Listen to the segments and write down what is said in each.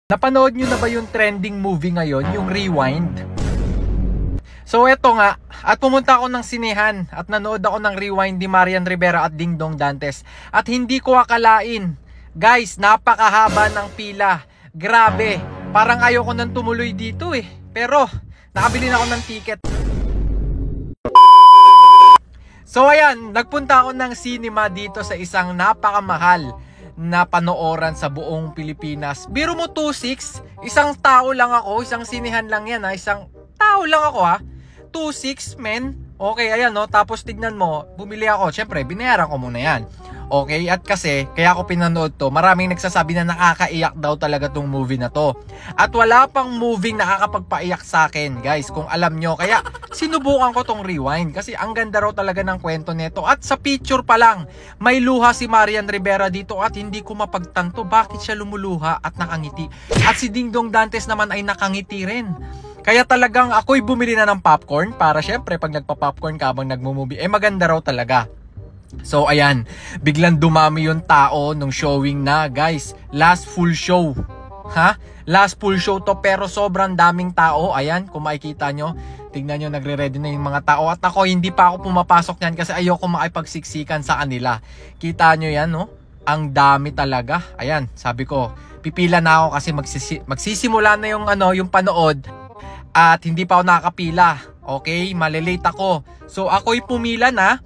Napanood nyo na ba yung trending movie ngayon, yung Rewind? So eto nga, at pumunta ako ng sinehan at nanood ako ng Rewind ni Marian Rivera at Dingdong Dantes. At hindi ko akalain, guys, napakahaba ng pila. Grabe, parang ayoko nang tumuloy dito eh. Pero, nakabili na ako ng ticket. So ayan, nagpunta ako ng cinema dito sa isang napakamahal na panooran sa buong Pilipinas. Biro mo 2.6, isang tao lang ako, isang sinihan lang yan ha, isang tao lang ako ha. 2.6 men. Okay, ayan no, tapos tignan mo, bumili ako, syempre binayaran ko muna yan. Okay, at kasi, kaya ako pinanood to, maraming nagsasabi na nakakaiyak daw talaga tong movie na to. At wala pang movie nakakapagpaiyak sa akin, guys, kung alam nyo. Kaya, sinubukan ko tong Rewind kasi ang ganda raw talaga ng kwento nito. At sa picture pa lang, may luha si Marian Rivera dito at hindi ko mapagtanto bakit siya lumuluha at nakangiti. At si Dingdong Dantes naman ay nakangiti rin. Kaya talagang ako'y bumili na ng popcorn para syempre pag nagpa-popcorn ka habang nagmo-movie, maganda raw talaga. So ayan, biglang dumami yung tao nung showing na, guys. Last full show. Ha? Last full show to pero sobrang daming tao. Ayan, kung makikita nyo, tignan nyo, nagre-ready na yung mga tao. At ako, hindi pa ako pumapasok yan kasi ayoko makipagsiksikan sa kanila. Kita nyo yan, no? Ang dami talaga. Ayan, sabi ko, pipila na ako kasi magsisimula na yung, yung panood. At hindi pa ako nakakapila. Okay, malilate ako. So ako'y pumila na.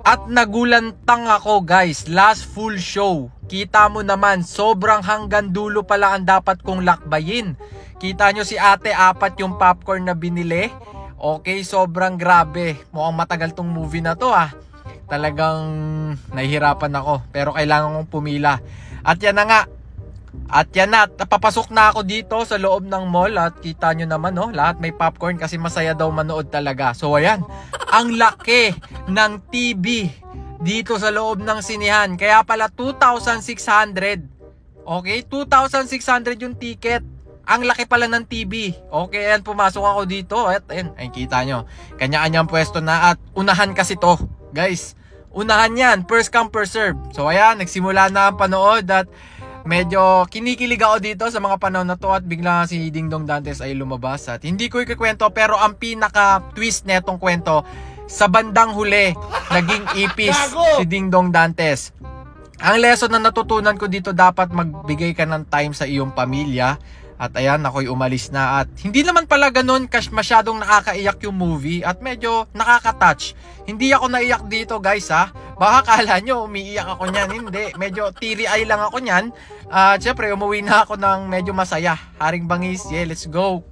At nagulantang ako, guys. Last full show. Kita mo naman, sobrang hanggang dulo pala ang dapat kong lakbayin. Kita nyo si ate, 4 yung popcorn na binili. Okay, sobrang grabe. Mukhang matagal tong movie na to ah. Talagang nahihirapan ako. Pero kailangan kong pumila. At yan na nga. At yan na, papasok na ako dito sa loob ng mall at kita nyo naman no, lahat may popcorn kasi masaya daw manood talaga. So ayan, ang laki ng TV dito sa loob ng sinihan. Kaya pala 2,600. Okay, 2,600 yung ticket. Ang laki pala ng TV. Okay, ayan, pumasok ako dito. At ayan, ay kita nyo, kanya-kanyang pwesto na at unahan kasi to, guys. Unahan yan, first come first serve. So ayan, nagsimula na ang panood at medyo kinikilig ako dito sa mga panahon na to at bigla si Dingdong Dantes ay lumabas at hindi ko ikikwento pero ang pinaka twist netong kwento sa bandang huli naging ipis si Dingdong Dantes. Ang lesson na natutunan ko dito, dapat magbigay ka ng time sa iyong pamilya. At ayan, ako'y umalis na at hindi naman pala ganun masyadong nakakaiyak yung movie at medyo nakaka-touch. Hindi ako naiyak dito, guys ha. Baka kala nyo umiiyak ako nyan. Hindi, medyo teary eye lang ako nyan. Siyempre umuwi na ako ng medyo masaya. Haring Bangis, yeah, let's go.